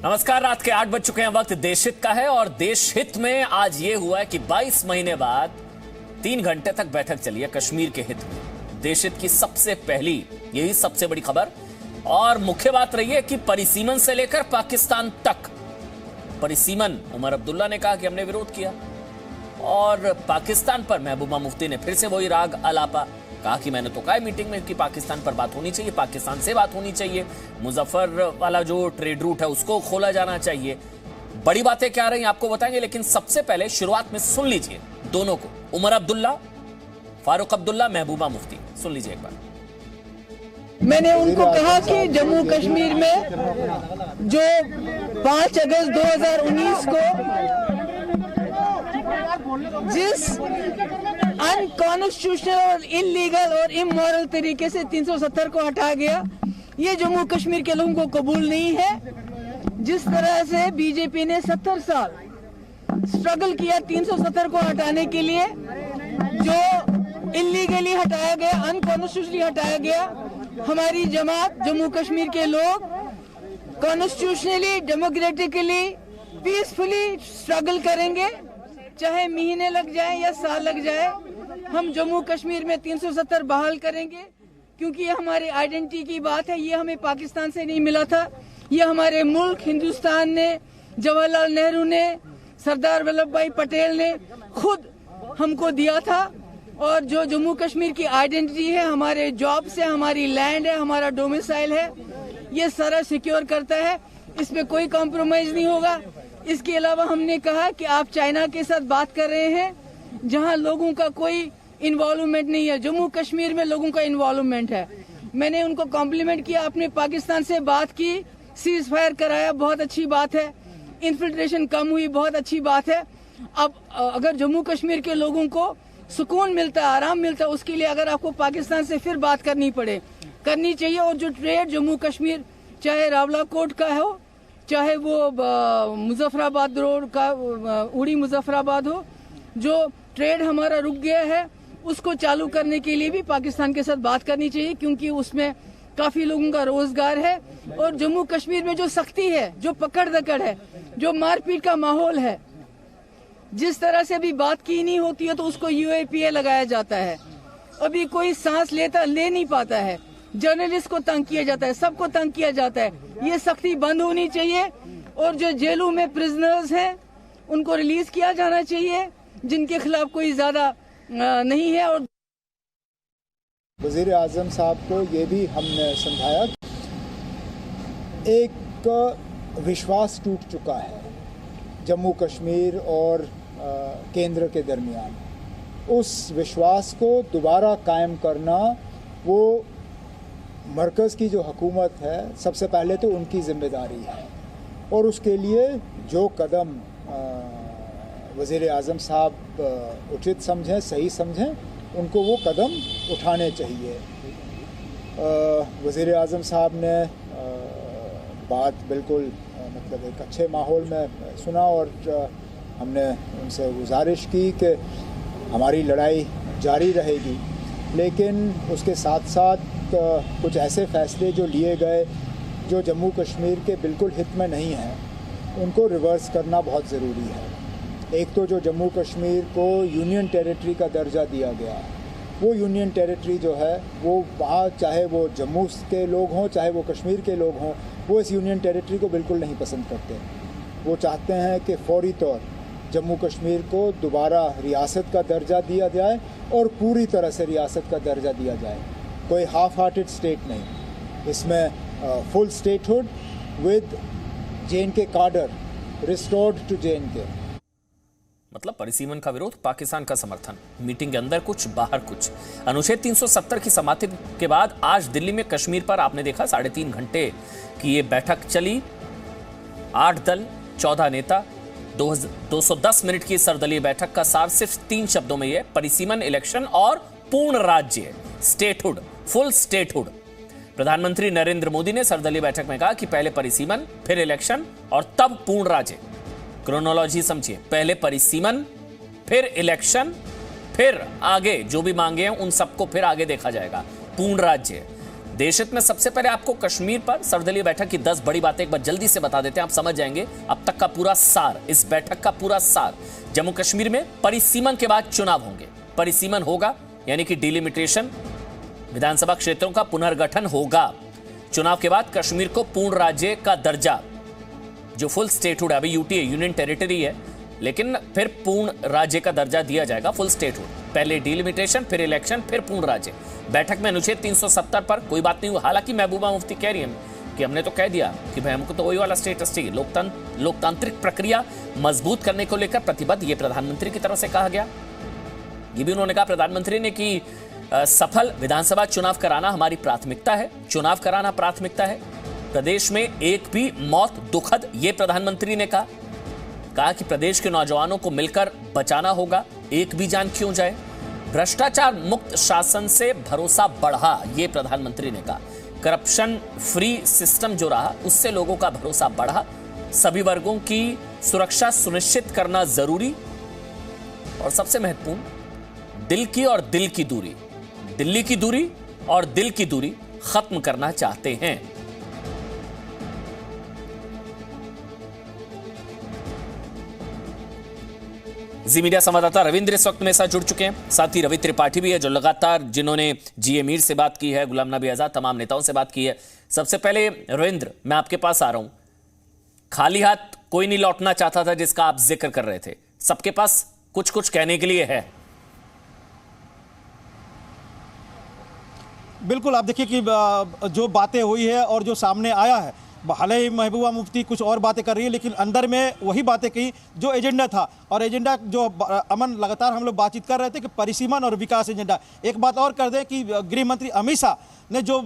नमस्कार। रात के 8 बज चुके हैं। वक्त देश हित का है और देश हित में आज ये हुआ है कि 22 महीने बाद 3 घंटे तक बैठक चली है कश्मीर के हित में। देश हित की सबसे पहली, यही सबसे बड़ी खबर और मुख्य बात रही है कि परिसीमन से लेकर पाकिस्तान तक। परिसीमन, उमर अब्दुल्ला ने कहा कि हमने विरोध किया और पाकिस्तान पर महबूबा मुफ्ती ने फिर से वही राग अलापा, कहा कि मैंने तो कहा मीटिंग में कि पाकिस्तान पर बात होनी चाहिए, पाकिस्तान से बात होनी चाहिए, मुजफ्फर वाला जो ट्रेड रूट है उसको खोला जाना चाहिए। बड़ी बातें क्या रही आपको बताएंगे, लेकिन सबसे पहले शुरुआत में सुन लीजिए दोनों को, उमर अब्दुल्ला, फारूक अब्दुल्ला, महबूबा मुफ्ती। सुन लीजिए एक बार। मैंने उनको कहा कि जम्मू कश्मीर में जो 5 अगस्त 2019 को जिस अनकॉन्स्टिट्यूशनल और इलीगल और इमोरल तरीके से 370 को हटाया गया, ये जम्मू कश्मीर के लोगों को कबूल नहीं है। जिस तरह से बीजेपी ने 70 साल स्ट्रगल किया 370 को हटाने के लिए, जो इलीगली हटाया गया, अनकॉन्स्टिट्यूशनली हटाया गया, हमारी जमात, जम्मू कश्मीर के लोग कॉन्स्टिट्यूशनली, डेमोक्रेटिकली, पीसफुली स्ट्रगल करेंगे, चाहे महीने लग जाए या साल लग जाए। हम जम्मू कश्मीर में 370 बहाल करेंगे, क्योंकि ये हमारे आइडेंटिटी की बात है। ये हमें पाकिस्तान से नहीं मिला था, ये हमारे मुल्क हिंदुस्तान ने, जवाहरलाल नेहरू ने, सरदार वल्लभ भाई पटेल ने खुद हमको दिया था। और जो जम्मू कश्मीर की आइडेंटिटी है, हमारे जॉब से, हमारी लैंड है, हमारा डोमिसाइल है, ये सारा सिक्योर करता है। इसमें कोई कॉम्प्रोमाइज नहीं होगा। इसके अलावा हमने कहा कि आप चाइना के साथ बात कर रहे हैं, जहां लोगों का कोई इन्वॉल्वमेंट नहीं है। जम्मू कश्मीर में लोगों का इन्वॉल्वमेंट है। मैंने उनको कॉम्प्लीमेंट किया, आपने पाकिस्तान से बात की, सीज फायर कराया, बहुत अच्छी बात है। इन्फिल्ट्रेशन कम हुई, बहुत अच्छी बात है। अब अगर जम्मू कश्मीर के लोगों को सुकून मिलता है, आराम मिलता है, उसके लिए अगर आपको पाकिस्तान से फिर बात करनी चाहिए। और जो ट्रेड जम्मू कश्मीर, चाहे रावलाकोट का हो, चाहे वो मुजफ्फराबाद रोड का, उड़ी मुजफ्फराबाद हो, जो ट्रेड हमारा रुक गया है, उसको चालू करने के लिए भी पाकिस्तान के साथ बात करनी चाहिए, क्योंकि उसमें काफी लोगों का रोजगार है। और जम्मू कश्मीर में जो सख्ती है, जो पकड़ दकड़ है, जो मारपीट का माहौल है, जिस तरह से अभी बात की नहीं होती है तो उसको UAPA लगाया जाता है। अभी कोई सांस ले नहीं पाता है, जर्नलिस्ट को तंग किया जाता है, सबको तंग किया जाता है। ये सख्ती बंद होनी चाहिए। और जो जेलों में प्रिजनर्स हैं उनको रिलीज किया जाना चाहिए, जिनके खिलाफ कोई ज्यादा नहीं है। और वज़ीर आज़म साहब को ये भी हमने समझाया, एक विश्वास टूट चुका है जम्मू कश्मीर और केंद्र के दरमियान। उस विश्वास को दोबारा कायम करना वो मरकज़ की जो हुकूमत है, सबसे पहले तो उनकी ज़िम्मेदारी है। और उसके लिए जो कदम वज़ीर आज़म साहब उचित समझें, सही समझें, उनको वो कदम उठाने चाहिए। वज़ीर आज़म साहब ने बात बिल्कुल मतलब एक अच्छे माहौल में सुना और हमने उनसे गुजारिश की कि हमारी लड़ाई जारी रहेगी, लेकिन उसके साथ साथ कुछ ऐसे फैसले जो लिए गए जो जम्मू कश्मीर के बिल्कुल हित में नहीं हैं, उनको रिवर्स करना बहुत ज़रूरी है। एक तो जो जम्मू कश्मीर को यूनियन टेरिटरी का दर्जा दिया गया, वो यूनियन टेरिटरी जो है वो वहाँ, चाहे वो जम्मू के लोग हों, चाहे वो कश्मीर के लोग हों, वो इस यूनियन टेरिटरी को बिल्कुल नहीं पसंद करते। वो चाहते हैं कि फौरी तौर जम्मू कश्मीर को दोबारा रियासत का दर्जा दिया जाए और पूरी तरह से रियासत का दर्जा दिया जाए। कोई हाफ हार्टेड स्टेट नहीं, इसमें फुल स्टेटहुड विद JNK कार्डर रिस्टोर्ड टू JNK। मतलब परिसीमन का विरोध, पाकिस्तान का समर्थन, मीटिंग के अंदर कुछ बाहर कुछ। अनुच्छेद 370 की समाप्ति के बाद आज दिल्ली में कश्मीर पर आपने देखा 3.5 घंटे की ये बैठक चली। 8 दल, 14 नेता, 210 मिनट की सर्वदलीय बैठक का सार सिर्फ 3 शब्दों में, ये परिसीमन, इलेक्शन और पूर्ण राज्य, स्टेटहुड, फुल स्टेटहुड। प्रधानमंत्री नरेंद्र मोदी ने सर्वदलीय बैठक में कहा कि पहले परिसीमन, फिर इलेक्शन और तब पूर्ण राज्य। क्रोनोलॉजी समझिए, पहले परिसीमन, फिर इलेक्शन, फिर आगे जो भी मांगे हैं उन सबको फिर आगे देखा जाएगा। पूर्ण राज्य देश हित में सबसे पहले आपको कश्मीर पर सर्वदलीय बैठक की 10 बड़ी बातें एक बार जल्दी से बता देते हैं, आप समझ जाएंगे अब तक का पूरा सार, इस बैठक का पूरा सार। जम्मू कश्मीर में परिसीमन के बाद चुनाव होंगे, परिसीमन होगा यानी कि डिलिमिटेशन, विधानसभा क्षेत्रों का पुनर्गठन होगा। चुनाव के बाद कश्मीर को पूर्ण राज्य का दर्जा, जो फुल स्टेटहुड है, अभी यूटी है, यूनियन टेरिटरी है, लेकिन फिर पूर्ण राज्य का दर्जा दिया जाएगा, फुल स्टेटहुड। पहले डिलिमिटेशन, फिर इलेक्शन, फिर पूर्ण राज्य। बैठक में अनुच्छेद 370 पर कोई बात नहीं हुई। हालांकि महबूबा मुफ्ती कह रही है कि हमने तो कह दिया कि भाई हमको तो वही वाला स्टेटस चाहिए। लोकतांत्रिक प्रक्रिया मजबूत करने को लेकर प्रतिबद्ध, ये प्रधानमंत्री की तरफ से कहा गया। ये भी उन्होंने कहा प्रधानमंत्री ने कि सफल विधानसभा चुनाव कराना हमारी प्राथमिकता है, चुनाव कराना प्राथमिकता है। प्रदेश में एक भी मौत दुखद, ये प्रधानमंत्री ने कहा कि प्रदेश के नौजवानों को मिलकर बचाना होगा, एक भी जान क्यों जाए। भ्रष्टाचार मुक्त शासन से भरोसा बढ़ा, ये प्रधानमंत्री ने कहा। करप्शन फ्री सिस्टम जो रहा उससे लोगों का भरोसा बढ़ा। सभी वर्गों की सुरक्षा सुनिश्चित करना जरूरी। और सबसे महत्वपूर्ण, दिल की और दिल की दूरी, दिल्ली की दूरी और दिल की दूरी खत्म करना चाहते हैं। जी मीडिया संवाददाता रविंद्र इस वक्त मेरे साथ जुड़ चुके हैं, साथ ही रवि त्रिपाठी भी है जो लगातार, जिन्होंने जी मीर से बात की है, गुलाम नबी आजाद, तमाम नेताओं से बात की है। सबसे पहले रविंद्र, मैं आपके पास आ रहा हूं। खाली हाथ कोई नहीं लौटना चाहता था जिसका आप जिक्र कर रहे थे, सबके पास कुछ कुछ कहने के लिए है। बिल्कुल, आप देखिए कि जो बातें हुई है और जो सामने आया है, भले ही महबूबा मुफ्ती कुछ और बातें कर रही है, लेकिन अंदर में वही बातें कही जो एजेंडा था। और एजेंडा जो अमन लगातार हम लोग बातचीत कर रहे थे कि परिसीमन और विकास एजेंडा। एक बात और कर दें कि गृह मंत्री अमित शाह ने जो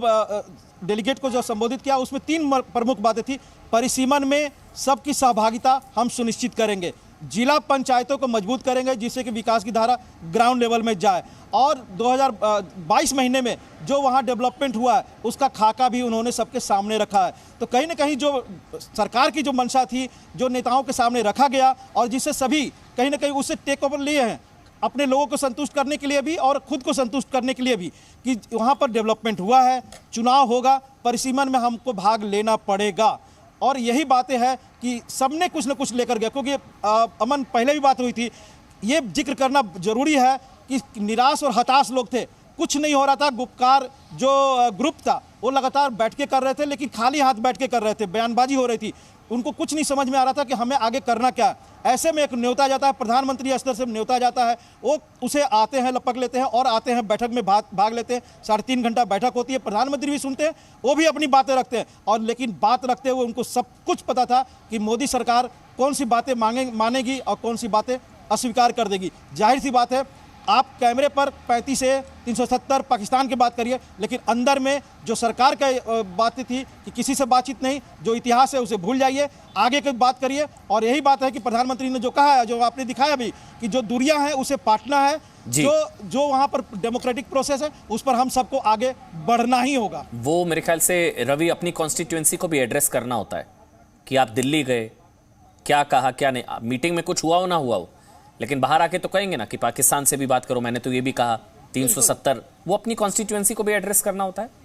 डेलीगेट को जो संबोधित किया, उसमें 3 प्रमुख बातें थी। परिसीमन में सबकी सहभागिता हम सुनिश्चित करेंगे, जिला पंचायतों को मजबूत करेंगे जिससे कि विकास की धारा ग्राउंड लेवल में जाए, और 2022 महीने में जो वहाँ डेवलपमेंट हुआ है उसका खाका भी उन्होंने सबके सामने रखा है। तो कहीं ना कहीं जो सरकार की जो मंशा थी, जो नेताओं के सामने रखा गया, और जिससे सभी कहीं ना कहीं उससे टेक ओवर लिए हैं, अपने लोगों को संतुष्ट करने के लिए भी और खुद को संतुष्ट करने के लिए भी, कि वहाँ पर डेवलपमेंट हुआ है, चुनाव होगा, परिसीमन में हमको भाग लेना पड़ेगा। और यही बातें हैं कि सबने कुछ न कुछ लेकर गया। क्योंकि अमन, पहले भी बात हुई थी, ये जिक्र करना जरूरी है कि निराश और हताश लोग थे, कुछ नहीं हो रहा था। गुपकार जो ग्रुप था वो लगातार बैठ के कर रहे थे, लेकिन खाली हाथ बैठ के कर रहे थे, बयानबाजी हो रही थी, उनको कुछ नहीं समझ में आ रहा था कि हमें आगे करना क्या है। ऐसे में एक न्योता जाता है, प्रधानमंत्री स्तर से न्योता जाता है, वो उसे आते हैं, लपक लेते हैं और आते हैं, बैठक में भाग लेते हैं। 3.5 घंटा बैठक होती है, प्रधानमंत्री भी सुनते हैं, वो भी अपनी बातें रखते हैं। और लेकिन बात रखते हुए उनको सब कुछ पता था कि मोदी सरकार कौन सी बातें मानेगी और कौन सी बातें अस्वीकार कर देगी। जाहिर सी बात है, आप कैमरे पर 35 से 370 पाकिस्तान की बात करिए, लेकिन अंदर में जो सरकार का बातें थी कि किसी से बातचीत नहीं, जो इतिहास है उसे भूल जाइए, आगे की बात करिए। और यही बात है कि प्रधानमंत्री ने जो कहा है, जो आपने दिखाया भी, कि जो दूरियां हैं उसे पाटना है, जो वहां पर डेमोक्रेटिक प्रोसेस है उस पर हम सबको आगे बढ़ना ही होगा। वो मेरे ख्याल से रवि, अपनी कॉन्स्टिट्यूएंसी को भी एड्रेस करना होता है कि आप दिल्ली गए, क्या कहा क्या नहीं, मीटिंग में कुछ हुआ हो ना हुआ हो, लेकिन बाहर आके तो कहेंगे ना कि पाकिस्तान से भी बात करो, मैंने तो ये भी कहा, 370, वो अपनी कॉन्स्टिट्यूएंसी को भी एड्रेस करना होता है।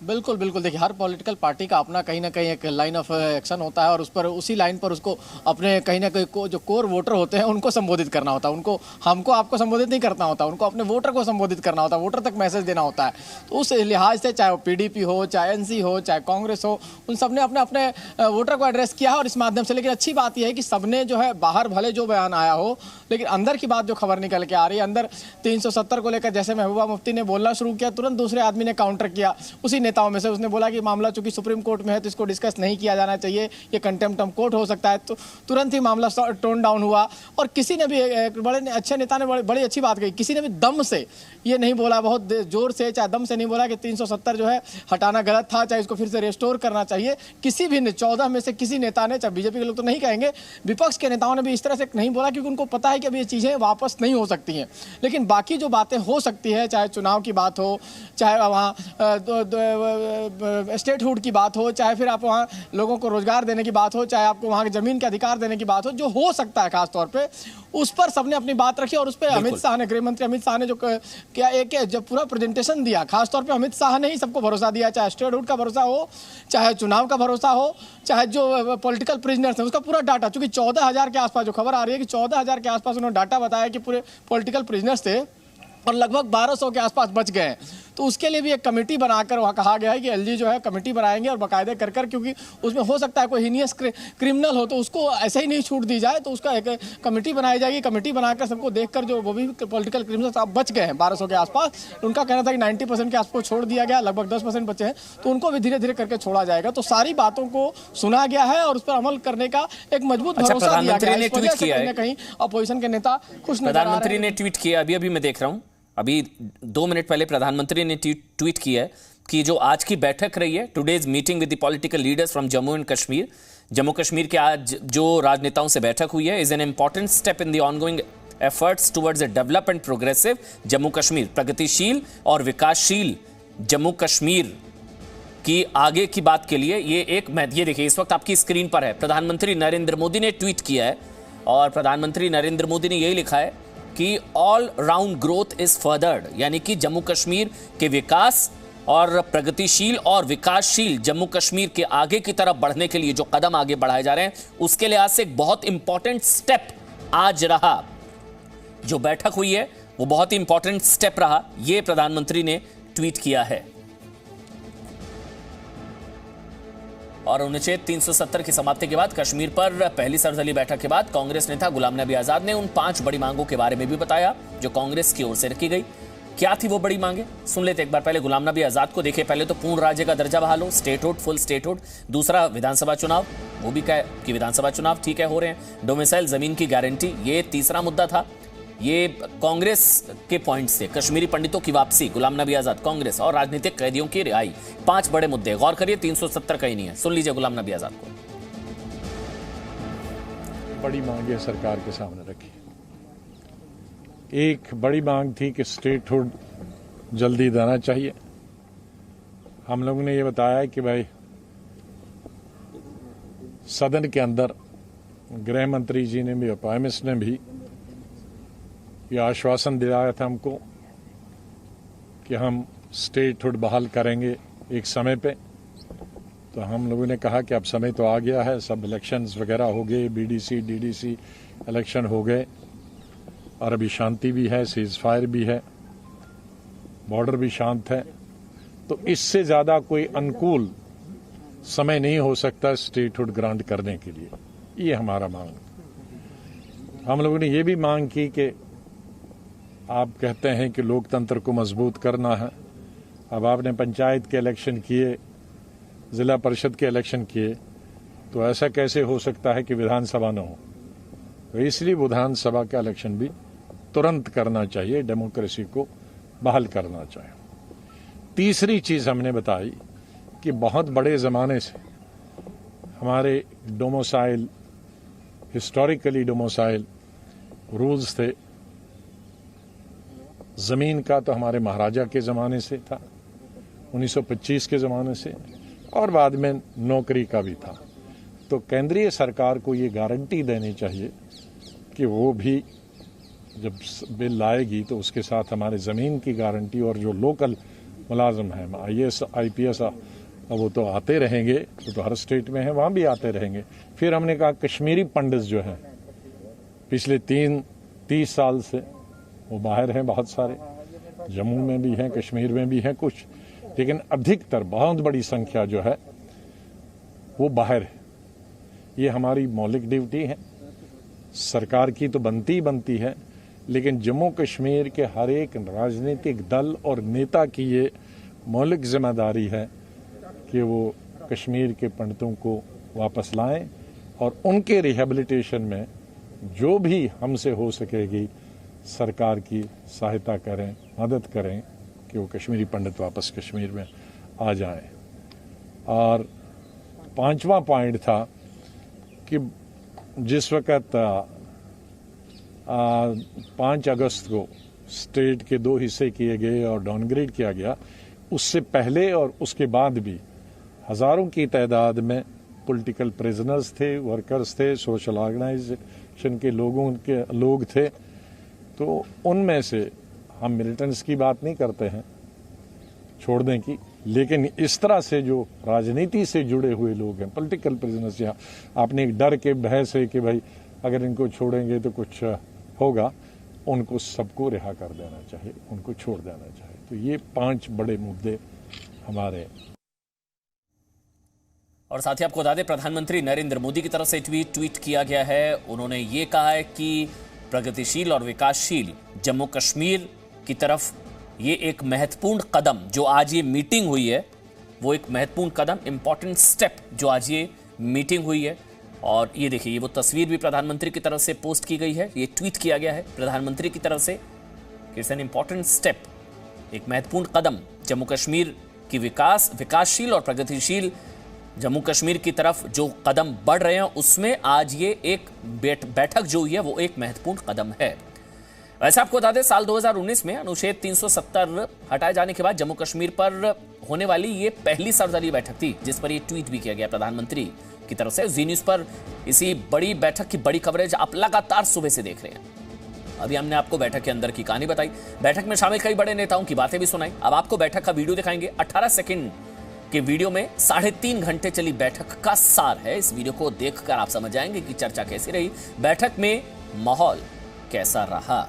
बिल्कुल बिल्कुल, देखिए हर पॉलिटिकल पार्टी का अपना कहीं ना कहीं एक लाइन ऑफ एक्शन होता है, और उस पर उसी लाइन पर उसको अपने कहीं ना कहीं जो कोर वोटर होते हैं उनको संबोधित करना होता है। उनको, हमको आपको संबोधित नहीं करना होता, उनको अपने वोटर को संबोधित करना होता है, वोटर तक मैसेज देना होता है। तो उस लिहाज से चाहे वो पीडीपी हो, चाहे एनसी हो, चाहे कांग्रेस हो, उन सब ने अपने अपने वोटर को एड्रेस किया है और इस माध्यम से। लेकिन अच्छी बात यह है कि सबने जो है, बाहर भले जो बयान आया हो, लेकिन अंदर की बात जो खबर निकल के आ रही है, अंदर 370 को लेकर जैसे महबूबा मुफ्ती ने बोलना शुरू किया, तुरंत दूसरे आदमी ने काउंटर किया उसी नेताओं में से। उसने बोला कि मामला चूंकि सुप्रीम कोर्ट में है तो इसको डिस्कस नहीं किया जाना चाहिए, ये कंटेम्प्ट ऑफ कोर्ट हो सकता है। तो तुरंत ही मामला टोन डाउन हुआ। और किसी ने भी, बड़े अच्छे नेता ने बड़ी अच्छी बात कही, किसी ने भी दम से ये नहीं बोला, बहुत जोर से चाहे दम से नहीं बोला कि 370 जो है हटाना गलत था, चाहे इसको फिर से रेस्टोर करना चाहिए। किसी भी 14 में से किसी नेता ने, चाहे बीजेपी के लोग तो नहीं कहेंगे, विपक्ष के नेताओं ने भी इस तरह से नहीं बोला, क्योंकि उनको पता है कि अब ये चीज़ें वापस नहीं हो सकती हैं। लेकिन बाकी जो बातें हो सकती है, चाहे चुनाव की बात हो, चाहे वहाँ स्टेटहुड की बात हो, चाहे फिर आप वहाँ लोगों को रोजगार देने की बात हो, चाहे आपको वहाँ की ज़मीन के अधिकार देने की बात हो, जो हो सकता है खास तौर पे उस पर सबने अपनी बात रखी। और उस पर अमित शाह ने, गृह मंत्री अमित शाह ने जो क्या एक जब पूरा प्रेजेंटेशन दिया, खास तौर पे अमित शाह ने ही सबको भरोसा दिया, चाहे स्टेटहुड का भरोसा हो, चाहे चुनाव का भरोसा हो, चाहे जो पॉलिटिकल प्रिजनर्स हैं उसका पूरा डाटा, चूंकि 14,000 के आसपास जो खबर आ रही है कि 14,000 के आसपास उन्होंने डाटा बताया कि पूरे पॉलिटिकल प्रिजनर्स थे और लगभग 1200 के आसपास बच गए हैं। तो उसके लिए भी एक कमेटी बनाकर वहाँ कहा गया है कि एलजी जो है कमेटी बनाएंगे और बाकायदे कर क्योंकि उसमें हो सकता है कोई हीनियस क्रिमिनल हो तो उसको ऐसे ही नहीं छूट दी जाए, तो उसका एक कमेटी बनाई जाएगी। कमेटी बनाकर सबको देखकर जो वो भी पॉलिटिकल क्रिमिनल्स अब बच गए हैं 1200 के आसपास, उनका कहना था कि 90% के आसपास छोड़ दिया गया, लगभग 10% बचे हैं, तो उनको भी धीरे धीरे करके छोड़ा जाएगा। तो सारी बातों को सुना गया है और उस पर अमल करने का एक मजबूत भरोसा दिया गया है। कहीं ना कहीं अपोजिशन के नेता खुश नजर आ रहे हैं। प्रधानमंत्री ने ट्वीट किया, अभी मैं देख रहा हूं, अभी 2 मिनट पहले प्रधानमंत्री ने ट्वीट किया है कि जो आज की बैठक रही है, today's meeting with the political leaders from Jammu and Kashmir, Jammu Kashmir के आज जो राजनेताओं से बैठक हुई है, is an important step in the ongoing efforts towards a develop and progressive Jammu Kashmir. प्रगतिशील और विकासशील जम्मू कश्मीर की आगे की बात के लिए ये ये देखिए इस वक्त आपकी स्क्रीन पर है, प्रधानमंत्री नरेंद्र मोदी ने ट्वीट किया है और प्रधानमंत्री नरेंद्र मोदी ने यही लिखा है कि ऑल राउंड ग्रोथ इज फर्दर्ड, यानी कि जम्मू कश्मीर के विकास और प्रगतिशील और विकासशील जम्मू कश्मीर के आगे की तरफ बढ़ने के लिए जो कदम आगे बढ़ाए जा रहे हैं उसके लिहाज से एक बहुत इंपॉर्टेंट स्टेप आज रहा। जो बैठक हुई है वो बहुत ही इंपॉर्टेंट स्टेप रहा, ये प्रधानमंत्री ने ट्वीट किया है। और अनुच्छेद 370 की समाप्ति के बाद कश्मीर पर पहली सर्वदलीय बैठक के बाद कांग्रेस नेता गुलाम नबी आजाद ने उन 5 बड़ी मांगों के बारे में भी बताया जो कांग्रेस की ओर से रखी गई। क्या थी वो बड़ी मांगे, सुन लेते एक बार। पहले गुलाम नबी आजाद को देखिए, पहले तो पूर्ण राज्य का दर्जा बहाल हो, स्टेटहुड, फुल स्टेटहुड। दूसरा विधानसभा चुनाव, वो भी कहे कि विधानसभा चुनाव ठीक है हो रहे हैं। डोमिसाइल जमीन की गारंटी, ये तीसरा मुद्दा था। ये कांग्रेस के पॉइंट्स थे। कश्मीरी पंडितों की वापसी, गुलाम नबी आजाद, कांग्रेस और राजनीतिक कैदियों की रिहाई, 5 बड़े मुद्दे। गौर करिए 370 कहीं नहीं है, सुन लीजिए गुलाम नबी आजाद को। बड़ी मांगे सरकार के सामने रखी। एक बड़ी मांग थी कि स्टेटहुड जल्दी देना चाहिए। हम लोगों ने ये बताया कि भाई सदन के अंदर गृह मंत्री जी ने भी और प्राइम मिनिस्टर ने भी ये आश्वासन दिलाया था हमको कि हम स्टेटहुड बहाल करेंगे एक समय पे। तो हम लोगों ने कहा कि अब समय तो आ गया है, सब इलेक्शंस वगैरह हो गए, बीडीसी डीडीसी इलेक्शन हो गए और अभी शांति भी है, सीज फायर भी है, बॉर्डर भी शांत है। तो इससे ज़्यादा कोई अनुकूल समय नहीं हो सकता स्टेटहुड ग्रांट करने के लिए। ये हमारा मांग। हम लोगों ने ये भी मांग की कि आप कहते हैं कि लोकतंत्र को मजबूत करना है, अब आपने पंचायत के इलेक्शन किए, जिला परिषद के इलेक्शन किए, तो ऐसा कैसे हो सकता है कि विधानसभा न हो। तो इसलिए विधानसभा का इलेक्शन भी तुरंत करना चाहिए, डेमोक्रेसी को बहाल करना चाहिए। तीसरी चीज़ हमने बताई कि बहुत बड़े ज़माने से हमारे डोमिसाइल, हिस्टोरिकली डोमिसाइल रूल्स थे। ज़मीन का तो हमारे महाराजा के ज़माने से था, 1925 के ज़माने से, और बाद में नौकरी का भी था। तो केंद्रीय सरकार को ये गारंटी देनी चाहिए कि वो भी जब बिल लाएगी तो उसके साथ हमारे ज़मीन की गारंटी, और जो लोकल मुलाजिम हैं, IAS IPS वो तो आते रहेंगे, तो हर स्टेट में है, वहाँ भी आते रहेंगे। फिर हमने कहा कश्मीरी पंडित जो हैं पिछले 30 साल से वो बाहर हैं, बहुत सारे, जम्मू में भी हैं, कश्मीर में भी हैं कुछ, लेकिन अधिकतर बहुत बड़ी संख्या जो है वो बाहर है। ये हमारी मौलिक ड्यूटी है, सरकार की तो बनती ही बनती है, लेकिन जम्मू कश्मीर के हर एक राजनीतिक दल और नेता की ये मौलिक जिम्मेदारी है कि वो कश्मीर के पंडितों को वापस लाएं और उनके रिहेबिलिटेशन में जो भी हमसे हो सकेगी सरकार की सहायता करें, मदद करें कि वो कश्मीरी पंडित वापस कश्मीर में आ जाएं। और 5वां पॉइंट था कि जिस वक़्त 5 अगस्त को स्टेट के 2 हिस्से किए गए और डाउनग्रेड किया गया, उससे पहले और उसके बाद भी हज़ारों की तादाद में पॉलिटिकल प्रिजनर्स थे, वर्कर्स थे, सोशल ऑर्गेनाइजेशन के लोग थे। तो उनमें से हम मिलिटेंट्स की बात नहीं करते हैं छोड़ने की, लेकिन इस तरह से जो राजनीति से जुड़े हुए लोग हैं, पॉलिटिकल प्रिजनर्स, यहाँ आपने डर के भय से कि भाई अगर इनको छोड़ेंगे तो कुछ होगा, उनको सबको रिहा कर देना चाहिए, उनको छोड़ देना चाहिए। तो ये 5 बड़े मुद्दे हमारे। और साथ ही आपको बता दें, प्रधानमंत्री नरेंद्र मोदी की तरफ से ट्वीट किया गया है। उन्होंने ये कहा है कि प्रगतिशील और विकासशील जम्मू कश्मीर की तरफ ये एक महत्वपूर्ण कदम जो आज ये मीटिंग हुई है, वो एक महत्वपूर्ण कदम, इंपॉर्टेंट स्टेप जो आज ये मीटिंग हुई है। और ये देखिए, ये वो तस्वीर भी प्रधानमंत्री की तरफ से पोस्ट की गई है, ये ट्वीट किया गया है प्रधानमंत्री की तरफ से। इट्स एन इंपॉर्टेंट स्टेप, एक महत्वपूर्ण कदम जम्मू कश्मीर की विकासशील और प्रगतिशील जम्मू कश्मीर की तरफ जो कदम बढ़ रहे हैं, उसमें आज ये एक बैठक जो हुई है वो एक महत्वपूर्ण कदम है। वैसे आपको बता दें, साल 2019 में अनुच्छेद 370 हटाए जाने के बाद जम्मू कश्मीर पर होने वाली ये पहली सर्वदलीय बैठक थी, जिस पर ये ट्वीट भी किया गया प्रधानमंत्री की तरफ से। जी न्यूज पर इसी बड़ी बैठक की बड़ी कवरेज आप लगातार सुबह से देख रहे हैं। अभी हमने आपको बैठक के अंदर की कहानी बताई, बैठक में शामिल कई बड़े नेताओं की बातें भी सुनाई। अब आपको बैठक का वीडियो दिखाएंगे। 18 सेकंड के वीडियो में 3.5 घंटे चली बैठक का सार है। इस वीडियो को देखकर आप समझ जाएंगे कि चर्चा कैसी रही, बैठक में माहौल कैसा रहा।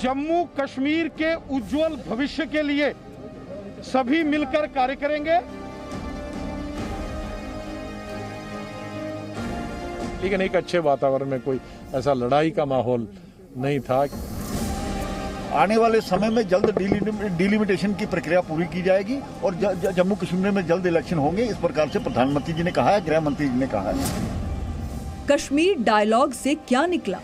जम्मू कश्मीर के उज्जवल भविष्य के लिए सभी मिलकर कार्य करेंगे। लेकिन एक अच्छे वातावरण में कोई ऐसा लड़ाई का माहौल नहीं था। आने वाले समय में जल्द डिलिमिटेशन की प्रक्रिया पूरी की जाएगी और जम्मू कश्मीर में जल्द इलेक्शन होंगे, इस प्रकार से प्रधानमंत्री जी ने कहा है, गृह मंत्री जी ने कहा है। कश्मीर डायलॉग से क्या निकला?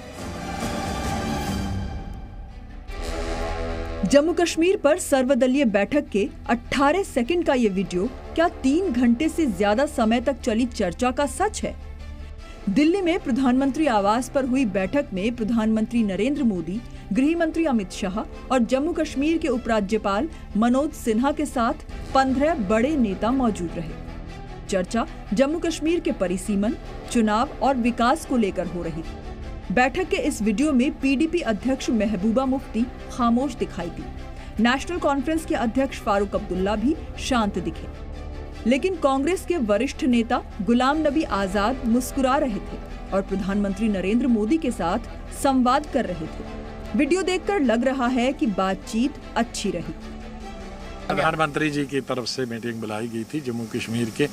जम्मू कश्मीर पर सर्वदलीय बैठक के 18 सेकंड का ये वीडियो क्या 3 घंटे से ज्यादा समय तक चली चर्चा का सच है? दिल्ली में प्रधानमंत्री आवास पर हुई बैठक में प्रधानमंत्री नरेंद्र मोदी, गृह मंत्री अमित शाह और जम्मू कश्मीर के उपराज्यपाल मनोज सिन्हा के साथ 15 बड़े नेता मौजूद रहे। चर्चा जम्मू कश्मीर के परिसीमन, चुनाव और विकास को लेकर हो रही थी। बैठक के इस वीडियो में पीडीपी अध्यक्ष महबूबा मुफ्ती खामोश दिखाई दी। नेशनल कॉन्फ्रेंस के अध्यक्ष फारूक अब्दुल्ला भी शांत दिखे, लेकिन कांग्रेस के वरिष्ठ नेता गुलाम नबी आजाद मुस्कुरा रहे थे और प्रधानमंत्री नरेंद्र मोदी के साथ संवाद कर रहे थे। वीडियो देखकर लग रहा है कि बातचीत अच्छी रही। प्रधानमंत्री जी की तरफ से मीटिंग बुलाई गई थी जम्मू कश्मीर के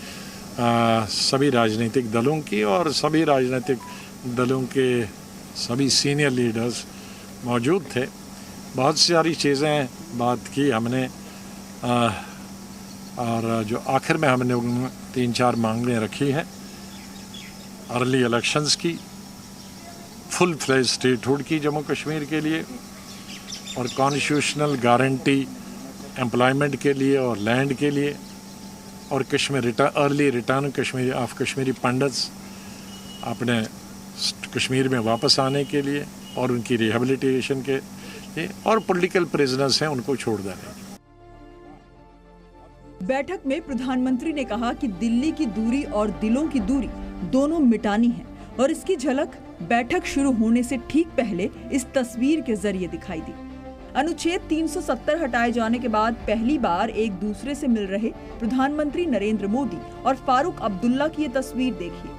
सभी राजनीतिक दलों की, और सभी राजनीतिक दलों के सभी सीनियर लीडर्स मौजूद थे। बहुत सारी चीज़ें बात की हमने, और जो आखिर में हमने 3-4 मांगें रखी हैं। अर्ली इलेक्शंस की, फुल फ्लेज स्टेटहुड की जम्मू कश्मीर के लिए, और कॉन्स्टिट्यूशनल गारंटी एम्प्लॉयमेंट के लिए और लैंड के लिए, और अर्ली रिटर्न कश्मीरी पंडित्स अपने कश्मीर में वापस आने के लिए और उनकी रिहेबिलिटेशन के लिए, और पॉलिटिकल प्रिजनर्स हैं उनको छोड़ देने। बैठक में प्रधानमंत्री ने कहा कि दिल्ली की दूरी और दिलों की दूरी दोनों मिटानी है, और इसकी झलक बैठक शुरू होने से ठीक पहले इस तस्वीर के जरिए दिखाई दी। अनुच्छेद 370 हटाए जाने के बाद पहली बार एक दूसरे से मिल रहे प्रधानमंत्री नरेंद्र मोदी और फारूक अब्दुल्ला की ये तस्वीर देखिए।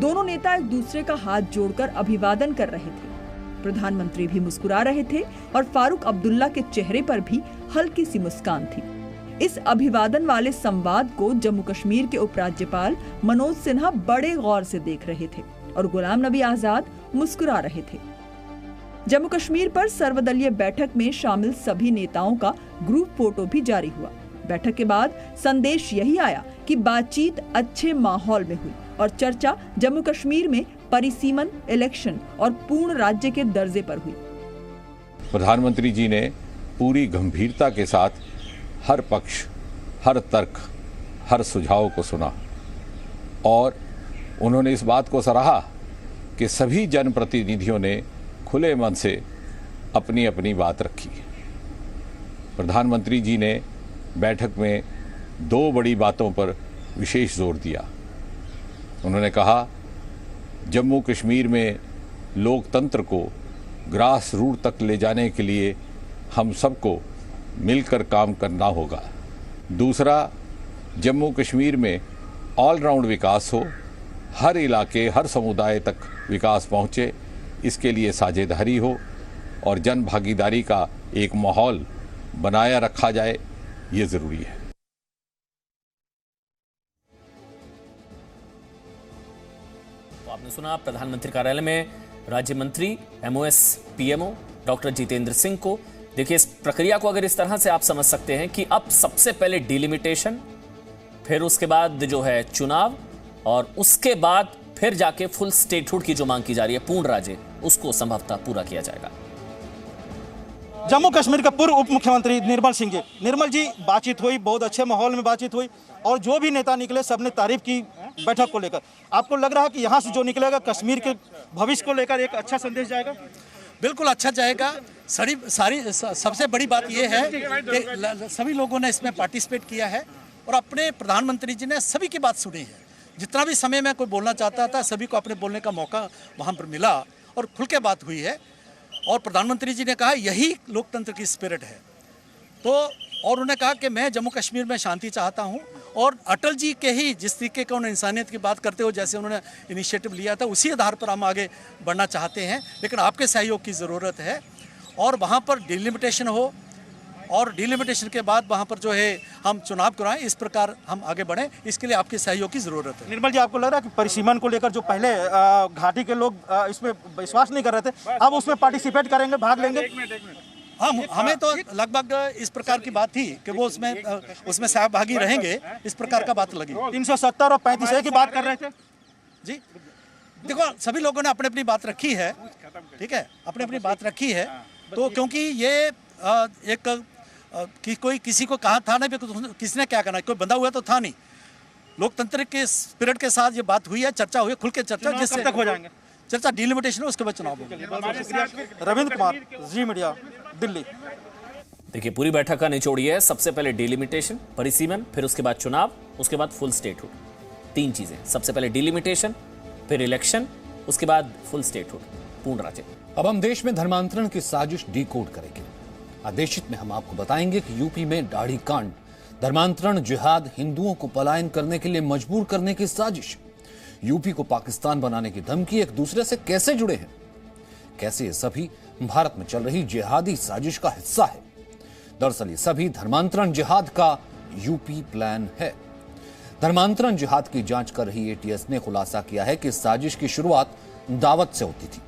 दोनों नेता एक दूसरे का हाथ जोड़कर अभिवादन कर रहे थे। प्रधानमंत्री भी मुस्कुरा रहे थे और फारूक अब्दुल्ला के चेहरे पर भी हल्की सी मुस्कान थी। इस अभिवादन वाले संवाद को जम्मू कश्मीर के उपराज्यपाल मनोज सिन्हा बड़े गौर से देख रहे थे और गुलाम नबी आजाद मुस्कुरा रहे थे। जम्मू कश्मीर पर सर्वदलीय बैठक में शामिल सभी नेताओं का ग्रुप फोटो भी जारी हुआ। बैठक के बाद संदेश यही आया कि बातचीत अच्छे माहौल में हुई और चर्चा जम्मू कश्मीर में परिसीमन, इलेक्शन और पूर्ण राज्य के दर्जे पर हुई। प्रधानमंत्री जी ने पूरी गंभीरता के साथ हर पक्ष, हर तर्क, हर सुझाव को सुना और उन्होंने इस बात को सराहा कि सभी जनप्रतिनिधियों ने खुले मन से अपनी अपनी बात रखी। प्रधानमंत्री जी ने बैठक में 2 बड़ी बातों पर विशेष जोर दिया। उन्होंने कहा, जम्मू कश्मीर में लोकतंत्र को ग्रास रूट तक ले जाने के लिए हम सबको मिलकर काम करना होगा। दूसरा, जम्मू कश्मीर में ऑलराउंड विकास हो, हर इलाके हर समुदाय तक विकास पहुँचे, इसके लिए साझेदारी हो और जन भागीदारी का एक माहौल बनाया रखा जाए, ये ज़रूरी है। तो आपने सुना प्रधानमंत्री कार्यालय में राज्य मंत्री MOS PMO doctor Jitendra Singh को। देखिए, इस प्रक्रिया को अगर इस तरह से आप समझ सकते हैं कि अब सबसे पहले डिलिमिटेशन, फिर उसके बाद जो है चुनाव, और उसके बाद फिर जाके फुल स्टेटहुड की जो मांग की जा रही है, पूर्ण राज्य, उसको संभवतः पूरा किया जाएगा। जम्मू कश्मीर के पूर्व उप मुख्यमंत्री निर्मल जी बातचीत हुई, बहुत अच्छे माहौल में बातचीत हुई, और जो भी नेता निकले सबने तारीफ की बैठक को लेकर। आपको लग रहा है कि यहाँ से जो निकलेगा कश्मीर के भविष्य को लेकर एक अच्छा संदेश जाएगा? बिल्कुल अच्छा जाएगा। सबसे बड़ी बात यह है कि सभी लोगों ने इसमें पार्टिसिपेट किया है और अपने प्रधानमंत्री जी ने सभी की बात सुनी है। जितना भी समय में कोई बोलना चाहता था, सभी को अपने बोलने का मौका वहाँ पर मिला और खुल के बात हुई है। और प्रधानमंत्री जी ने कहा यही लोकतंत्र की स्पिरिट है। तो और उन्होंने कहा कि मैं जम्मू कश्मीर में शांति चाहता हूं, और अटल जी के ही जिस तरीके का उन्होंने इंसानियत की बात करते हो, जैसे उन्होंने इनिशिएटिव लिया था, उसी आधार पर हम आगे बढ़ना चाहते हैं। लेकिन आपके सहयोग की ज़रूरत है, और वहाँ पर डिलिमिटेशन हो, और डिलिमिटेशन के बाद वहाँ पर जो है हम चुनाव कराएं, इस प्रकार हम आगे बढ़ें, इसके लिए आपके सहयोग की ज़रूरत है। निर्मल जी, आपको लग रहा है कि परिसीमन को लेकर जो पहले घाटी के लोग इसमें विश्वास नहीं कर रहे थे, अब उसमें पार्टिसिपेट करेंगे, भाग लेंगे? हमें तो लगभग इस प्रकार की बात थी कि वो उसमें सहभागी रहेंगे, इस प्रकार का बात लगी। 370 और 35 की बात कर रहे थे जी। देखो, सभी लोगों ने अपनी अपनी बात रखी है, ठीक है, अपनी अपनी बात रखी है। तो क्योंकि ये एक कि कोई किसी को कहा था ना, किसी ने क्या करना, कोई बंधा हुआ तो था नहीं। लोकतंत्र के स्पिरिट के साथ ये बात हुई है, चर्चा हुई है, खुल के चर्चा, जिससे तक हो जाएंगे चर्चा डिलिमिटेशन है, उसके बाद चुनाव होगा। रविंद्र कुमार, जी मीडिया, दिल्ली। देखिए, पूरी बैठक का निचोड़ ये है, सबसे पहले डिलिमिटेशन, परिसीमन, फिर उसके बाद चुनाव, उसके बाद फुल स्टेटहुड। 3 चीजें, सबसे पहले डिलिमिटेशन, फिर इलेक्शन, उसके बाद फुल स्टेटहुड, पूर्ण राज्य। अब हम देश में धर्मांतरण की साजिश डिकोड करेंगे। आदेशित में हम आपको बताएंगे कि यूपी में दाढ़ी कांड, धर्मांतरण, जिहाद, हिंदुओं को पलायन करने के लिए मजबूर करने की साजिश, यूपी को पाकिस्तान बनाने की धमकी एक दूसरे से कैसे जुड़े हैं, कैसे ये सभी भारत में चल रही जिहादी साजिश का हिस्सा है। दरअसल ये सभी धर्मांतरण जिहाद का यूपी प्लान है। धर्मांतरण जिहाद की जांच कर रही एटीएस ने खुलासा किया है कि इस साजिश की शुरुआत दावत से होती थी,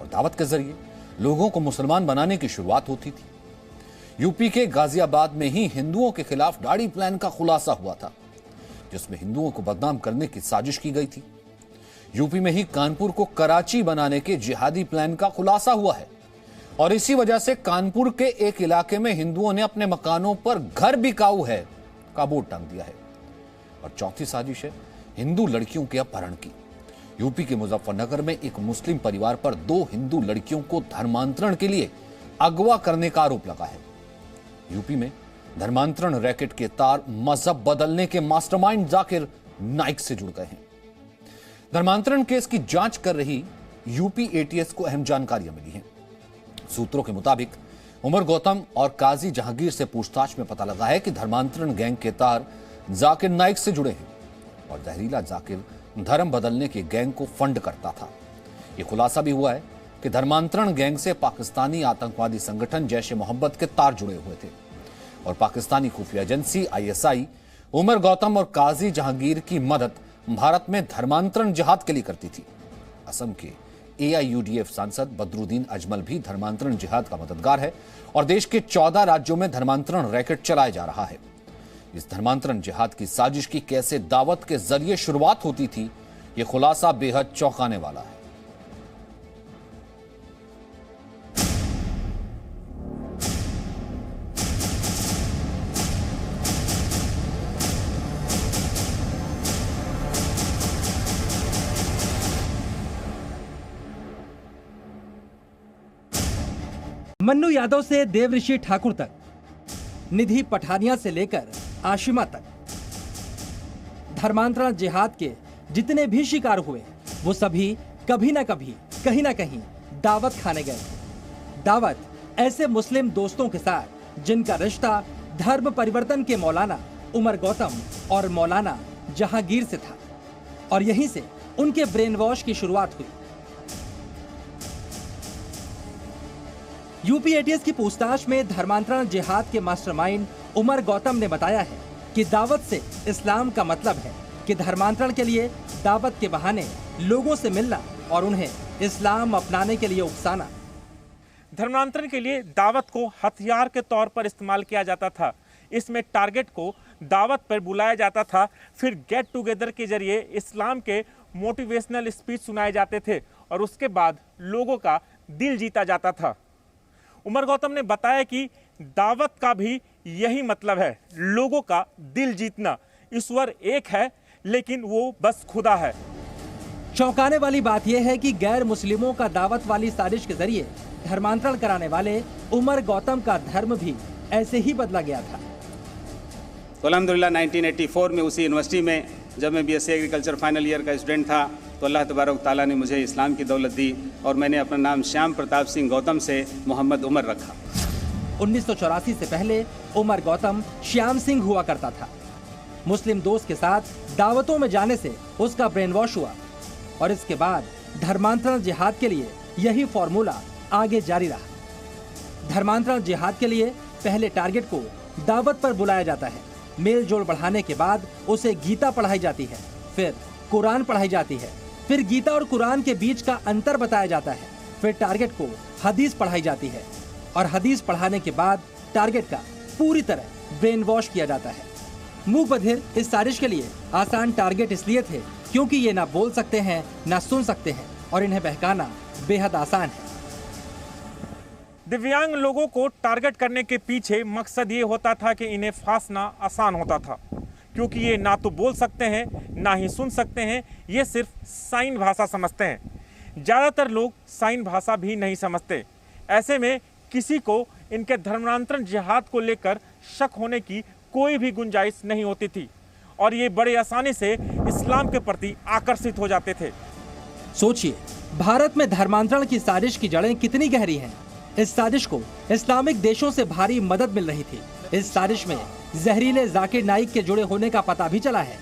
और दावत के जरिए लोगों को मुसलमान बनाने की शुरुआत होती थी। यूपी के गाजियाबाद में ही हिंदुओं के खिलाफ दाढ़ी प्लान का खुलासा हुआ था, जिसमें हिंदुओं को बदनाम करने की साजिश की गई थी। यूपी में ही कानपुर को कराची बनाने के जिहादी प्लान का खुलासा हुआ है, और इसी वजह से कानपुर के एक इलाके में हिंदुओं ने अपने मकानों पर घर बिकाऊ है का बोर्ड टांग दिया है। और चौथी साजिश है हिंदू लड़कियों के अपहरण की। यूपी के मुजफ्फरनगर में एक मुस्लिम परिवार पर 2 हिंदू लड़कियों को धर्मांतरण के लिए अगवा करने का आरोप लगा है। यूपी में धर्मांतरण रैकेट के तार मजहब बदलने के मास्टरमाइंड जाकिर नाइक से जुड़ गए हैं। धर्मांतरण केस की जांच कर रही यूपी एटीएस को अहम जानकारियां मिली हैं। सूत्रों के मुताबिक उमर गौतम और काजी जहांगीर से पूछताछ में पता लगा है कि धर्मांतरण गैंग के तार जाकिर नाइक से जुड़े हैं, और जहरीला जाकिर धर्म बदलने के गैंग को फंड करता था। यह खुलासा भी हुआ है कि धर्मांतरण गैंग से पाकिस्तानी आतंकवादी संगठन जैश ए मोहम्मद के तार जुड़े हुए थे, और पाकिस्तानी खुफिया एजेंसी ISI उमर गौतम और काजी जहांगीर की मदद भारत में धर्मांतरण जिहाद के लिए करती थी। असम के AIUDF सांसद बदरुद्दीन अजमल भी धर्मांतरण जिहाद का मददगार है, और देश के 14 राज्यों में धर्मांतरण रैकेट चलाया जा रहा है। इस धर्मांतरण जिहाद की साजिश की कैसे दावत के जरिए शुरुआत होती थी, यह खुलासा बेहद चौंकाने वाला है। मन्नू यादव से देवऋषि ठाकुर तक, निधि पठानिया से लेकर आशिमा तक, धर्मांतरण जिहाद के जितने भी शिकार हुए वो सभी कभी ना कभी कहीं ना कहीं दावत खाने गए थे। दावत ऐसे मुस्लिम दोस्तों के साथ जिनका रिश्ता धर्म परिवर्तन के मौलाना उमर गौतम और मौलाना जहांगीर से था और यहीं से उनके ब्रेन वॉश की शुरुआत हुई। यूपी एटीएस की पूछताछ में धर्मांतरण जिहाद के मास्टरमाइंड उमर गौतम ने बताया है कि दावत से इस्लाम का मतलब है कि धर्मांतरण के लिए दावत के बहाने लोगों से मिलना और उन्हें इस्लाम अपनाने के लिए उकसाना। धर्मांतरण के लिए दावत को हथियार के तौर पर इस्तेमाल किया जाता था। इसमें टारगेट को दावत पर बुलाया जाता था, फिर गेट टुगेदर के जरिए इस्लाम के मोटिवेशनल स्पीच सुनाए जाते थे और उसके बाद लोगों का दिल जीता जाता था। उमर गौतम ने बताया कि दावत का भी यही मतलब है, लोगों का दिल जीतना। ईश्वर एक है लेकिन वो बस खुदा है। चौंकाने वाली बात यह है कि गैर मुस्लिमों का दावत वाली साजिश के जरिए धर्मांतरण कराने वाले उमर गौतम का धर्म भी ऐसे ही बदला गया था। तो अल्हम्दुलिल्लाह 1984 में उसी यूनिवर्सिटी में जब मैं बीएससी एग्रीकल्चर फाइनल ईयर का स्टूडेंट था तो अल्लाह तबारक ताला ने मुझे इस्लाम की दौलत दी और मैंने अपना नाम श्याम प्रताप सिंह गौतम से मोहम्मद उमर रखा। 1984 से पहले उमर गौतम श्याम सिंह हुआ करता था। मुस्लिम दोस्त के साथ दावतों में जाने से उसका ब्रेन वॉश हुआ और इसके बाद धर्मांतरण जिहाद के लिए यही फॉर्मूला आगे जारी रहा। धर्मांतरण जिहाद के लिए पहले टारगेट को दावत पर बुलाया जाता है, मेल जोल बढ़ाने के बाद उसे गीता पढ़ाई जाती है, फिर कुरान पढ़ाई जाती है, फिर गीता और कुरान के बीच का अंतर बताया जाता है, फिर टारगेट को हदीस पढ़ाई जाती है और हदीस पढ़ाने के बाद टारगेट का पूरी तरह ब्रेन वॉश किया जाता है। मूक बधिर इस साजिश के लिए आसान टारगेट इसलिए थे क्योंकि ये ना बोल सकते हैं ना सुन सकते हैं और इन्हें बहकाना बेहद आसान है। दिव्यांग लोगों को टारगेट करने के पीछे मकसद ये होता था कि इन्हें फांसना आसान होता था क्योंकि ये ना तो बोल सकते हैं ना ही सुन सकते हैं, ये सिर्फ साइन भाषा समझते हैं। ज़्यादातर लोग साइन भाषा भी नहीं समझते। ऐसे में किसी को इनके धर्मांतरण जिहाद को लेकर शक होने की कोई भी गुंजाइश नहीं होती थी और ये बड़े आसानी से इस्लाम के प्रति आकर्षित हो जाते थे। सोचिए, भारत में धर्मांतरण की साजिश की जड़ें कितनी गहरी हैं। इस साजिश को इस्लामिक देशों से भारी मदद मिल रही थी। इस साजिश में जहरीले जाकिर नाइक के जुड़े होने का पता भी चला है।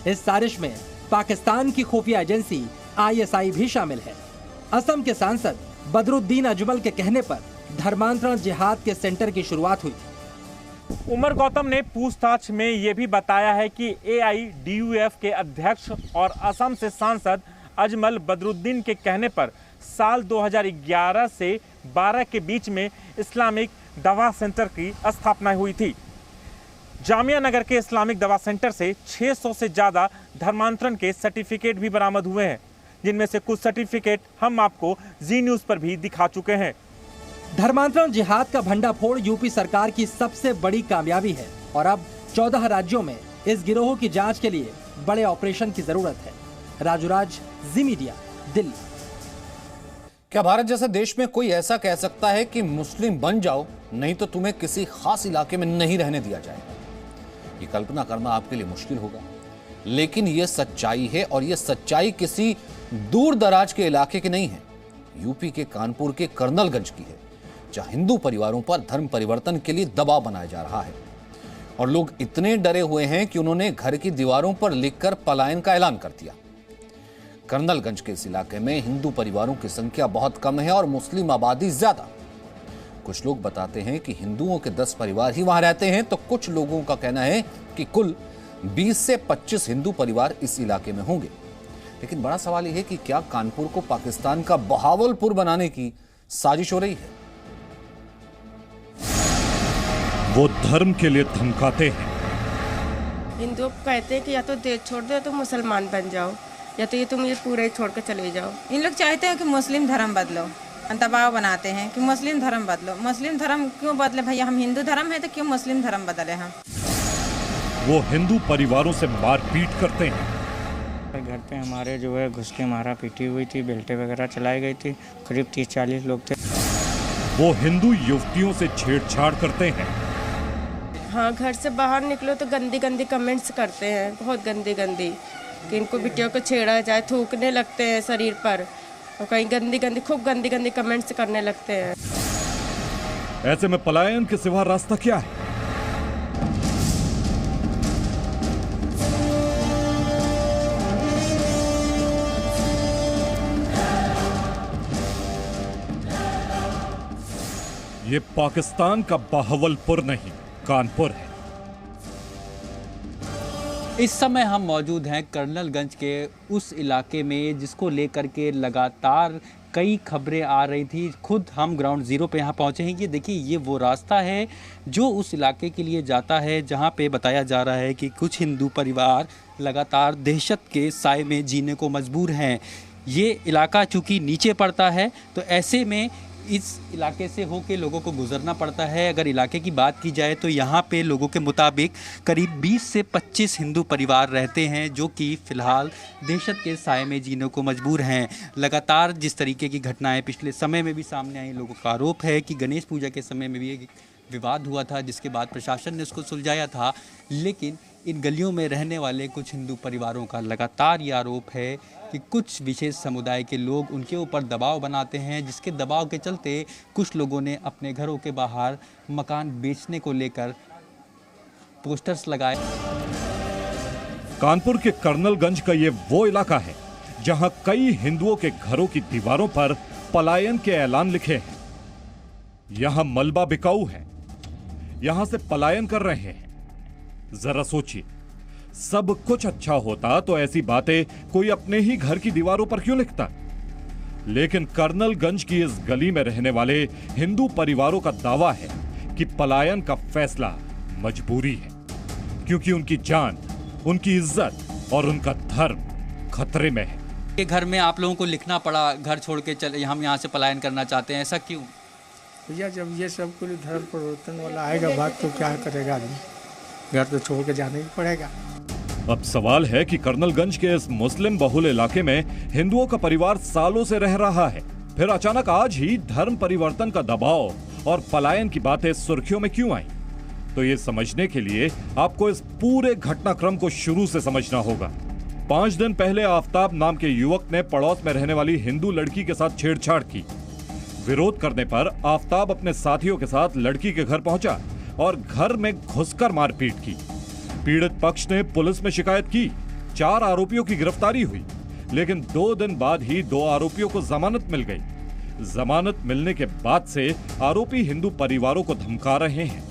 इस साजिश में पाकिस्तान की खुफिया एजेंसी ISI भी शामिल है। असम के सांसद बदरुद्दीन अजमल के कहने पर धर्मांतरण जिहाद के सेंटर की शुरुआत हुई थी। उमर गौतम ने पूछताछ में ये भी बताया है कि AIDUF के अध्यक्ष और असम से सांसद अजमल बदरुद्दीन के कहने पर साल 2011 से 12 के बीच में इस्लामिक दवा सेंटर की स्थापना हुई थी। जामिया नगर के इस्लामिक दवा सेंटर से 600 से ज़्यादा धर्मांतरण के सर्टिफिकेट भी बरामद हुए हैं, जिनमें से कुछ सर्टिफिकेट हम आपको जी न्यूज़ पर भी दिखा चुके हैं। धर्मांतरण जिहाद का भंडाफोड़ यूपी सरकार की सबसे बड़ी कामयाबी है और अब 14 राज्यों में इस गिरोह की जांच के लिए बड़े ऑपरेशन की जरूरत है। राजूराज, जी मीडिया, दिल्ली। क्या भारत जैसे देश में कोई ऐसा कह सकता है कि मुस्लिम बन जाओ, नहीं तो तुम्हें किसी खास इलाके में नहीं रहने दिया जाएगा? ये कल्पना करना आपके लिए मुश्किल होगा, लेकिन ये सच्चाई है और ये सच्चाई किसी दूर दराज के इलाके की नहीं है। यूपी के कानपुर के कर्नलगंज की है, जहां हिंदू परिवारों पर धर्म परिवर्तन के लिए दबाव बनाया जा रहा है और लोग इतने डरे हुए हैं कि उन्होंने घर की दीवारों पर लिखकर पलायन का ऐलान कर दिया। कर्नलगंज के इस इलाके में हिंदू परिवारों की संख्या बहुत कम है और मुस्लिम आबादी ज्यादा। कुछ लोग बताते हैं कि हिंदुओं के 10 परिवार ही वहां रहते हैं, तो कुछ लोगों का कहना है कि कुल 20 से 25 हिंदू परिवार इस इलाके में होंगे। लेकिन बड़ा सवाल यह है कि क्या कानपुर को पाकिस्तान का बहावलपुर बनाने की साजिश हो रही है? वो धर्म के लिए धमकाते हैं। हिंदुओं को कहते हैं कि या तो देश छोड़ दो या तो मुसलमान बन जाओ, या तो ये तुम ये पूरे छोड़ कर चले जाओ। इन लोग चाहते हैं कि मुस्लिम धर्म बदलो, दबाव बनाते हैं कि मुस्लिम धर्म बदलो। मुस्लिम धर्म क्यों बदले भैया? हम हिंदू धर्म है तो क्यों मुस्लिम धर्म बदले हम? वो हिंदू परिवारों से मारपीट करते हैं। घर पे हमारे जो है घुस के मारा पीटी हुई थी, बेल्टे वगैरह चलाई गई थी। करीब 30-40 लोग थे। वो हिंदू युवतियों से छेड़छाड़ करते हैं। हाँ, घर से बाहर निकलो तो गंदी गंदी कमेंट्स करते हैं, बहुत गंदी गंदी, कि इनको बिटियों को छेड़ा जाए, थूकने लगते हैं शरीर पर, और कहीं गंदी गंदी खूब गंदी गंदी कमेंट्स करने लगते हैं। ऐसे में पलायन के सिवा रास्ता क्या है? ये पाकिस्तान का बाहवलपुर नहीं, कानपुर है। इस समय हम मौजूद हैं कर्नलगंज के उस इलाके में जिसको लेकर के लगातार कई खबरें आ रही थी। खुद हम ग्राउंड ज़ीरो पे यहाँ पहुँचे हैं। ये देखिए, ये वो रास्ता है जो उस इलाके के लिए जाता है जहाँ पे बताया जा रहा है कि कुछ हिंदू परिवार लगातार दहशत के साए में जीने को मजबूर हैं। ये इलाका चूँकि नीचे पड़ता है तो ऐसे में इस इलाके से होके लोगों को गुजरना पड़ता है। अगर इलाके की बात की जाए तो यहाँ पे लोगों के मुताबिक करीब 20 से 25 हिंदू परिवार रहते हैं जो कि फ़िलहाल दहशत के साए में जीने को मजबूर हैं। लगातार जिस तरीके की घटनाएं पिछले समय में भी सामने आई, लोगों का आरोप है कि गणेश पूजा के समय में भी एक विवाद हुआ था जिसके बाद प्रशासन ने उसको सुलझाया था, लेकिन इन गलियों में रहने वाले कुछ हिंदू परिवारों का लगातार ये आरोप है कि कुछ विशेष समुदाय के लोग उनके ऊपर दबाव बनाते हैं, जिसके दबाव के चलते कुछ लोगों ने अपने घरों के बाहर मकान बेचने को लेकर पोस्टर्स लगाए। कानपुर के कर्नलगंज का ये वो इलाका है जहां कई हिंदुओं के घरों की दीवारों पर पलायन के ऐलान लिखे हैं। यहां मलबा बिकाऊ है, यहां से पलायन कर रहे हैं। जरा सोचिए, सब कुछ अच्छा होता तो ऐसी बातें कोई अपने ही घर की दीवारों पर क्यों लिखता? लेकिन कर्नलगंज की इस गली में रहने वाले हिंदू परिवारों का दावा है कि पलायन का फैसला मजबूरी है, क्योंकि उनकी जान, उनकी इज्जत और उनका धर्म खतरे में है। के घर में आप लोगों को लिखना पड़ा, घर छोड़ के चले, हम यहाँ से पलायन करना चाहते हैं, ऐसा क्यों? भैया, जब ये सब कुछ धर्म परिवर्तन वाला आएगा बात तो क्या करेगा आदमी, घर तो छोड़ के जाने ही पड़ेगा। अब सवाल है कि कर्नलगंज के इस मुस्लिम बहुल इलाके में हिंदुओं का परिवार सालों से रह रहा है, फिर अचानक आज ही धर्म परिवर्तन का दबाव और पलायन की बातें सुर्खियों में क्यों आई? तो ये समझने के लिए आपको इस पूरे घटनाक्रम को शुरू से समझना होगा। 5 दिन पहले आफ्ताब नाम के युवक ने पड़ोस में रहने वाली हिंदू लड़की के साथ छेड़छाड़ की। विरोध करने पर आफ्ताब अपने साथियों के साथ लड़की के घर पहुंचा और घर में घुसकर मारपीट की। पीड़ित पक्ष ने पुलिस में शिकायत की। 4 आरोपियों की गिरफ्तारी हुई, लेकिन 2 दिन बाद ही 2 आरोपियों को जमानत मिल गई। जमानत मिलने के बाद से आरोपी हिंदू परिवारों को धमका रहे हैं।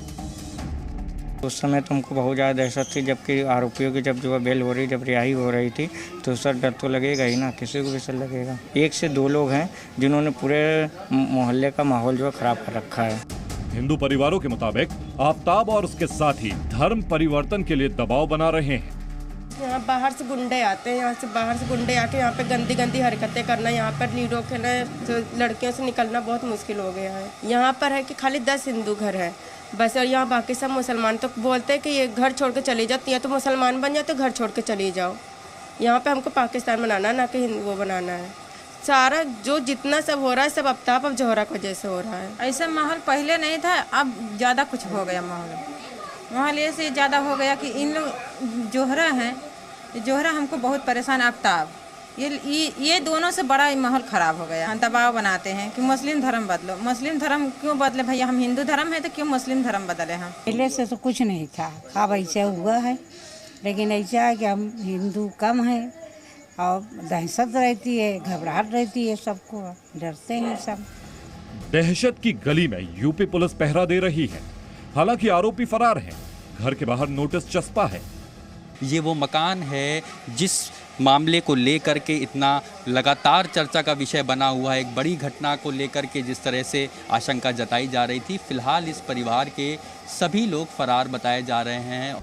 उस समय तुमको बहुत ज़्यादा दहशत थी, जबकि आरोपियों की जब जो बेल हो रही, जब रिहाई हो रही थी, तो सर डर तो लगेगा ही ना, किसी को भी सर लगेगा। 1 से 2 लोग हैं जिन्होंने पूरे मोहल्ले का माहौल जो खराब कर रखा है। हिंदू परिवारों के मुताबिक आफ्ताब और उसके साथी धर्म परिवर्तन के लिए दबाव बना रहे हैं। यहाँ बाहर से गुंडे आते हैं, यहाँ से बाहर से गुंडे आके यहाँ पे गंदी गंदी हरकतें करना, यहाँ पर लीडो खेलना, तो लड़कियों से निकलना बहुत मुश्किल हो गया है। यहाँ पर है कि खाली 10 हिंदू घर है बस, और यहाँ बाकी सब मुसलमान। तो बोलते हैं कि ये घर छोड़ के चली जाती है, तो मुसलमान बन जाए तो घर छोड़ के चली जाओ। यहाँ पे हमको पाकिस्तान बनाना है, ना कि हिंदू बनाना है। सारा जो जितना सब हो रहा है सब आफ्ताब अब जोहरा की वजह से हो रहा है। ऐसा माहौल पहले नहीं था, अब ज़्यादा कुछ हो गया माहौल ऐसे ज़्यादा हो गया कि इन लोग जोहरा हैं, जोहरा हमको बहुत परेशान, आफ्ताब ये दोनों से बड़ा माहौल ख़राब हो गया। दबाव बनाते हैं कि मुस्लिम धर्म बदलो। मुस्लिम धर्म क्यों बदले भैया, हम हिंदू धर्म है तो क्यों मुस्लिम धर्म बदले हम? पहले से तो कुछ नहीं था, अब ऐसा हुआ है, लेकिन ऐसा है कि हम हिंदू कम हैं और दहशत रहती है, घबराहट रहती है, सबको डरते हैं सब। दहशत की गली में यूपी पुलिस पहरा दे रही है, हालांकि आरोपी फरार हैं। घर के बाहर नोटिस चस्पा है। ये वो मकान है जिस मामले को लेकर के इतना लगातार चर्चा का विषय बना हुआ है। एक बड़ी घटना को लेकर के जिस तरह से आशंका जताई जा रही थी, फिलहाल इस परिवार के सभी लोग फरार बताए जा रहे हैं।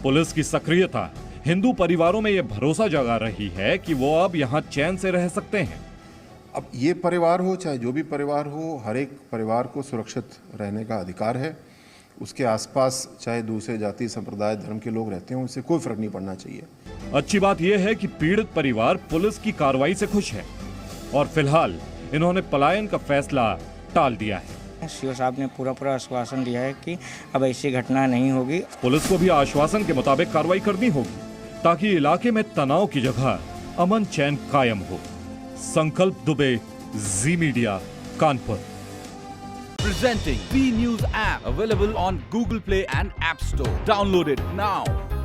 पुलिस की सक्रियता हिंदू परिवारों में ये भरोसा जगा रही है कि वो अब यहाँ चैन से रह सकते हैं। अब ये परिवार हो चाहे जो भी परिवार हो, हर एक परिवार को सुरक्षित रहने का अधिकार है। उसके आसपास चाहे दूसरे जाति संप्रदाय धर्म के लोग रहते हो, उससे कोई फर्क नहीं पड़ना चाहिए। अच्छी बात यह है कि पीड़ित परिवार पुलिस की कार्रवाई से खुश है और फिलहाल इन्होंने पलायन का फैसला टाल दिया है। सीओ साहब ने पूरा आश्वासन दिया है कि अब ऐसी घटना नहीं होगी। पुलिस को भी आश्वासन के मुताबिक कार्रवाई करनी होगी ताकि इलाके में तनाव की जगह अमन चैन कायम हो। Sankalp Dubey, Zee media, Kanpur. Presenting B News app available on Google Play and App Store. Download it now.